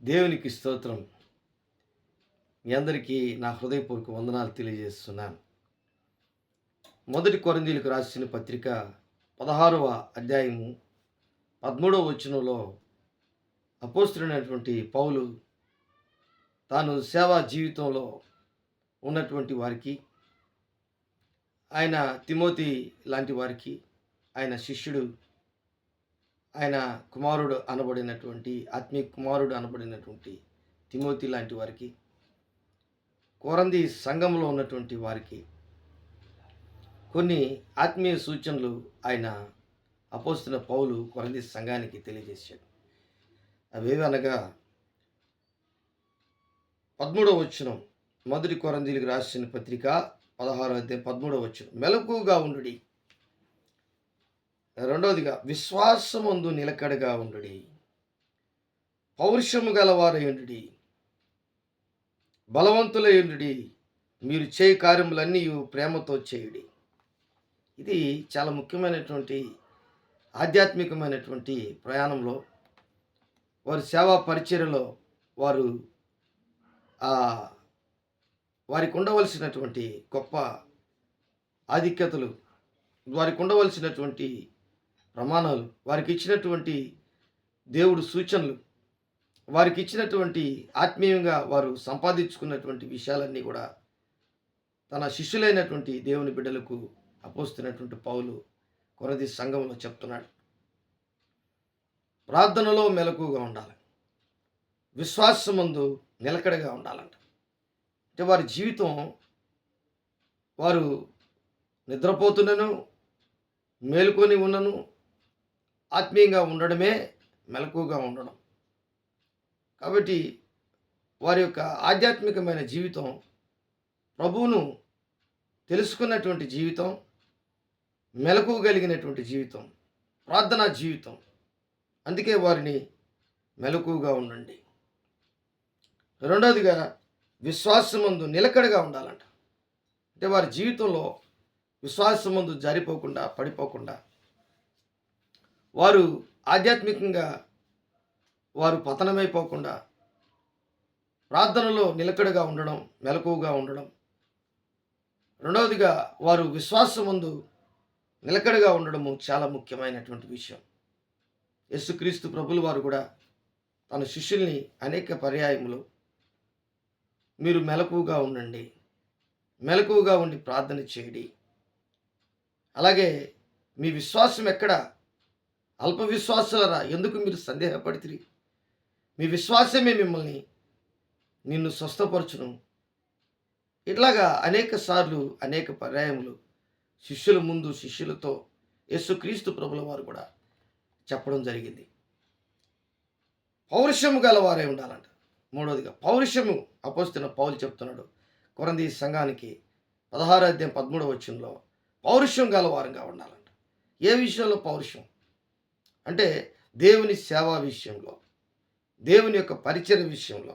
దేవునికి స్తోత్రం. మీ అందరికీ నా హృదయపూర్వక వందనాలు తెలియజేస్తున్నాను. మొదటి కొరింథీయులకు రాసిన పత్రిక 16వ అధ్యాయము 13వ వచనంలో అపోస్తలుడైనటువంటి పౌలు తాను సేవా జీవితంలో ఉన్నటువంటి వారికి, ఆయన తిమోతి లాంటి వారికి, ఆయన శిష్యుడు, ఆయన కుమారుడు అనబడినటువంటి ఆత్మీయ కుమారుడు అనబడినటువంటి తిమోతి లాంటి వారికి, కొరంథీ సంఘంలో ఉన్నటువంటి వారికి కొన్ని ఆత్మీయ సూచనలు ఆయన అపోస్తలుడైన పౌలు కొరంథీ సంఘానికి తెలియజేశాడు. అవేవి అనగా 13వ వచనం, మొదటి కొరంథీయులకు రాసిన పత్రిక 16వ అధ్యాయం 13వ వచనం, మెలకువగా ఉండుడి. రెండవదిగా విశ్వాసమందు నిలకడగా ఉండుడి, పౌరుషము గలవారై ఉండుడి, బలవంతులై ఉండుడి, మీరు చేయి కార్యములన్నీ ప్రేమతో చేయుడి. ఇది చాలా ముఖ్యమైనటువంటి ఆధ్యాత్మికమైనటువంటి ప్రయాణంలో వారి సేవా పరిచర్యలో వారు వారికి ఉండవలసినటువంటి గొప్ప ఆధిక్యతలు, వారికి ఉండవలసినటువంటి ప్రమాణాలు, వారికి ఇచ్చినటువంటి దేవుడు సూచనలు, వారికి ఇచ్చినటువంటి ఆత్మీయంగా వారు సంపాదించుకున్నటువంటి విషయాలన్నీ కూడా తన శిష్యులైనటువంటి దేవుని బిడ్డలకు అపోస్తున్నటువంటి పౌలు కొరింథీ సంఘంలో చెప్తున్నాడు. ప్రార్థనలో మెలకుగా ఉండాలి, విశ్వాసమందు నిలకడగా ఉండాలంట. అంటే వారి జీవితం, వారు నిద్రపోతున్నను మేలుకొని ఉన్నను ఆత్మీయంగా ఉండడమే మెలకుగా ఉండడం. కాబట్టి వారి యొక్క ఆధ్యాత్మికమైన జీవితం, ప్రభువును తెలుసుకున్నటువంటి జీవితం, మెలకువ కలిగినటువంటి జీవితం, ప్రార్థనా జీవితం. అందుకే వారిని మెలకువగా ఉండండి. రెండవదిగా విశ్వాసమందు నిలకడగా ఉండాలంట. అంటే వారి జీవితంలో విశ్వాసమందు జారిపోకుండా, పడిపోకుండా, వారు ఆధ్యాత్మికంగా వారు పతనమైపోకుండా ప్రార్థనలో నిలకడగా ఉండడం, మెలకువగా ఉండడం. రెండవదిగా వారు విశ్వాసమందు నిలకడగా ఉండడము చాలా ముఖ్యమైనటువంటి విషయం. యేసుక్రీస్తు ప్రభులు వారు కూడా తన శిష్యుల్ని అనేక పర్యాయములు మీరు మెలకువగా ఉండండి, మెలకువగా ఉండి ప్రార్థన చేయండి. అలాగే మీ విశ్వాసం ఎక్కడ? అల్ప విశ్వాసులరా, ఎందుకు మీరు సందేహపడితిరి? మీ విశ్వాసమే మిమ్మల్ని నిన్ను స్వస్థపరచును. ఇట్లాగా అనేక సార్లు, అనేక పర్యాయములు శిష్యుల ముందు, శిష్యులతో యేసుక్రీస్తు ప్రభుల వారు కూడా చెప్పడం జరిగింది. పౌరుషము గలవారై ఉండాలంట. మూడవదిగా పౌరుషము అపోస్తలుడైన పౌలు చెప్తున్నాడు కొరింథీ సంఘానికి 16వ అధ్యాయం 13వ వచనంలో, పౌరుషం గలవారంగా ఉండాలంట. ఏ విషయంలో పౌరుషం అంటే దేవుని సేవా విషయంలో, దేవుని యొక్క పరిచర్య విషయంలో,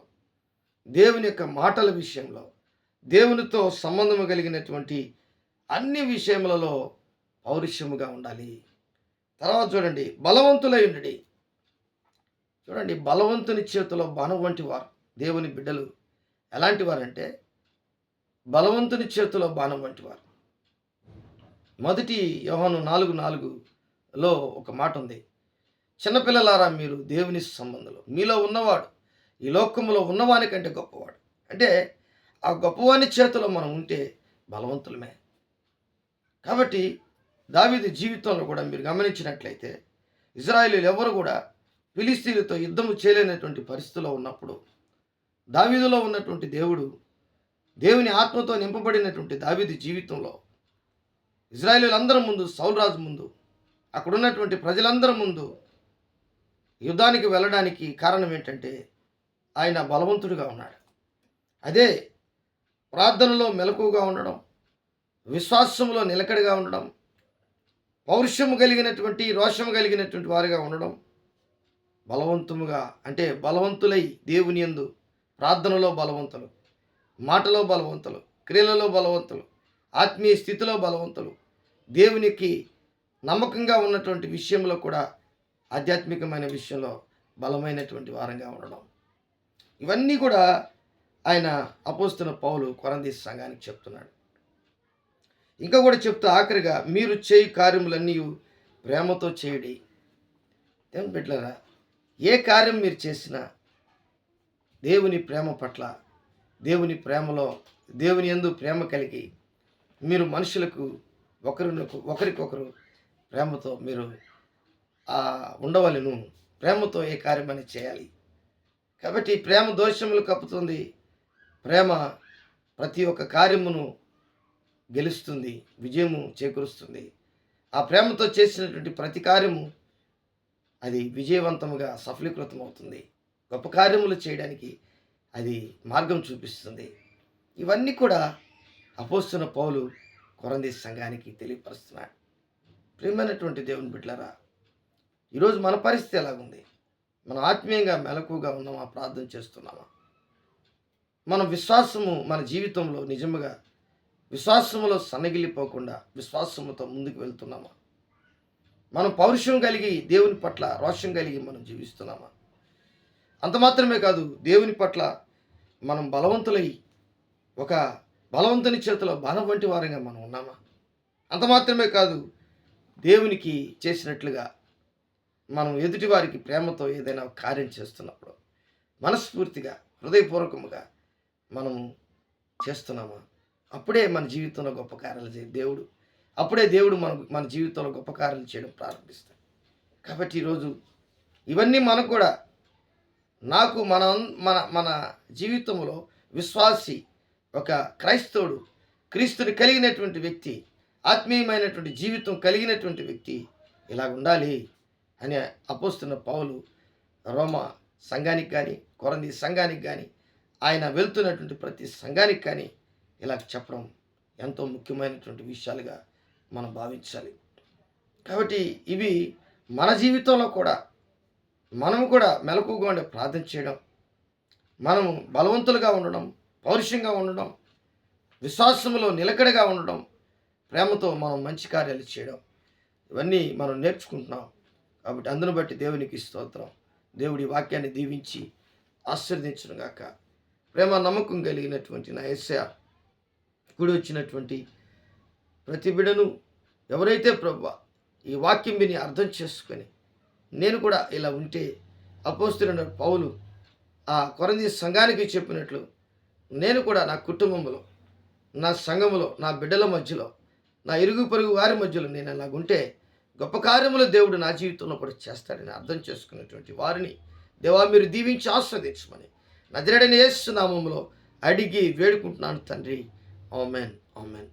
దేవుని యొక్క మాటల విషయంలో, దేవునితో సంబంధం కలిగినటువంటి అన్ని విషయములలో పౌరుషముగా ఉండాలి. తర్వాత చూడండి, బలవంతులై ఉండుడి. చూడండి, బలవంతుని చేతిలో బాణం వంటి వారు దేవుని బిడ్డలు ఎలాంటి వారంటే బలవంతుని చేతిలో బాణం వంటి వారు. మొదటి యోహాను 4:4లో ఒక మాట ఉంది, చిన్నపిల్లలారా మీరు దేవుని సంబంధులు, మీలో ఉన్నవాడు ఈ లోకములో ఉన్నవాని కంటే గొప్పవాడు. అంటే ఆ గొప్పవాని చేతిలో మనం ఉంటే బలవంతులమే. కాబట్టి దావీదు జీవితంలో కూడా మీరు గమనించినట్లయితే ఇశ్రాయేలీయులు ఎవరు కూడా ఫిలిస్తీయులతో యుద్ధము చేయలేనటువంటి పరిస్థితిలో ఉన్నప్పుడు దావీదులో ఉన్నటువంటి దేవుడు, దేవుని ఆత్మతో నింపబడినటువంటి దావీదు జీవితంలో ఇశ్రాయేలీయులందరి ముందు, సౌలు రాజు ముందు, అక్కడ ఉన్నటువంటి ప్రజలందరి ముందు యుద్ధానికి వెళ్ళడానికి కారణం ఏంటంటే ఆయన బలవంతుడిగా ఉన్నాడు. అదే ప్రార్థనలో మెలకువగా ఉండడం, విశ్వాసంలో నిలకడగా ఉండడం, పౌరుషము కలిగినటువంటి, రోషము కలిగినటువంటి వారిగా ఉండడం, బలవంతముగా అంటే బలవంతులై దేవుని యందు ప్రార్థనలో బలవంతులు, మాటలో బలవంతులు, క్రియలలో బలవంతులు, ఆత్మీయ స్థితిలో బలవంతులు, దేవునికి నమ్మకంగా ఉన్నటువంటి విషయంలో కూడా ఆధ్యాత్మికమైన విషయంలో బలమైనటువంటి వారంగా ఉండడం. ఇవన్నీ కూడా ఆయన అపోస్తున్న పౌలు కొరంథీ సంఘానికి చెప్తున్నాడు. ఇంకా కూడా చెప్తూ ఆఖరిగా మీరు చేయు కార్యములన్నీ ప్రేమతో చేయుడి. దేవుని బిడ్డలారా, ఏ కార్యం మీరు చేసినా దేవుని ప్రేమ పట్ల, దేవుని ప్రేమలో, దేవుని యందు ప్రేమ కలిగి మీరు మనుషులకు ఒకరికొకరు ప్రేమతో మీరు ఉండవలెను. ప్రేమతో ఏ కార్యమని చేయాలి. కాబట్టి ప్రేమ దోషములు కప్పుతుంది. ప్రేమ ప్రతి ఒక్క కార్యమును గెలుస్తుంది, విజయము చేకూరుస్తుంది. ఆ ప్రేమతో చేసినటువంటి ప్రతి కార్యము అది విజయవంతముగా సఫలీకృతం అవుతుంది. గొప్ప కార్యములు చేయడానికి అది మార్గం చూపిస్తుంది. ఇవన్నీ కూడా అపోస్తున్న పౌలు కొరంథీ సంఘానికి తెలియపరుస్తున్నాడు. ప్రియమైనటువంటి దేవుని బిడ్డలారా, ఈరోజు మన పరిస్థితి ఎలాగుంది? మనం ఆత్మీయంగా మెలకుగా ఉన్నామా? ప్రార్థన చేస్తున్నామా? మన విశ్వాసము మన జీవితంలో నిజముగా విశ్వాసములో సన్నగిల్లిపోకుండా విశ్వాసముతో ముందుకు వెళ్తున్నామా? మనం పౌరుషం కలిగి దేవుని పట్ల రోషం కలిగి మనం జీవిస్తున్నామా? అంత మాత్రమే కాదు, దేవుని పట్ల మనం బలవంతులై ఒక బలవంతుని చేతిలో బాణం వంటి వారంగా మనం ఉన్నామా? అంత మాత్రమే కాదు, దేవునికి చేసినట్లుగా మనం ఎదుటివారికి ప్రేమతో ఏదైనా కార్యం చేస్తున్నప్పుడు మనస్ఫూర్తిగా హృదయపూర్వకముగా మనము చేస్తున్నామా? అప్పుడే మన జీవితంలో గొప్ప కార్యాలు దేవుడు అప్పుడే దేవుడు మన జీవితంలో గొప్ప కార్యాలు చేయడం ప్రారంభిస్తాడు. కాబట్టి ఈరోజు ఇవన్నీ మనకు కూడా, నాకు మన మన మన జీవితంలో విశ్వాసి, ఒక క్రైస్తవుడు, క్రీస్తుని కలిగినటువంటి వ్యక్తి, ఆత్మీయమైనటువంటి జీవితం కలిగినటువంటి వ్యక్తి ఇలా ఉండాలి అని అపోస్తున్న పౌలు రోమా సంఘానికి కానీ, కొరంథీ సంఘానికి కానీ, ఆయన వెళ్తున్నటువంటి ప్రతి సంఘానికి కానీ ఇలా చెప్పడం ఎంతో ముఖ్యమైనటువంటి విషయాలుగా మనం భావించాలి. కాబట్టి ఇవి మన జీవితంలో కూడా మనము కూడా మెలకువగా ఉండే ప్రార్థన చేయడం, మనము బలవంతులుగా ఉండడం, పౌరుషంగా ఉండడం, విశ్వాసములో నిలకడగా ఉండడం, ప్రేమతో మనం మంచి కార్యాలు చేయడం, ఇవన్నీ మనం నేర్చుకుంటున్నాం. కాబట్టి అందును బట్టి దేవునికి స్తోత్రం. దేవుడి వాక్యాన్ని దీవించి ఆశీర్వదించును గాక. ప్రేమ నమ్మకం కలిగినటువంటి నా యేసయ్య కూడి వచ్చినటువంటి ప్రతి బిడ్డను ఎవరైతే ప్రభువా ఈ వాక్యం విని అర్థం చేసుకొని నేను కూడా ఇలా ఉంటే అపోస్తలుడైన పౌలు ఆ కొరంథీ సంఘానికి చెప్పినట్లు నేను కూడా నా కుటుంబంలో, నా సంఘములో, నా బిడ్డల మధ్యలో, నా ఇరుగు పొరుగు వారి మధ్యలో నేను అలాగుంటే గొప్ప కార్యములు దేవుడు నా జీవితంలో కూడా చేస్తాడని అర్థం చేసుకున్నటువంటి వారిని దేవా మీరు దీవించి ఆస్వాదించమని నజరేయుడైన యేసు నామములో అడిగి వేడుకుంటున్నాను తండ్రి. ఆమేన్, ఆమేన్.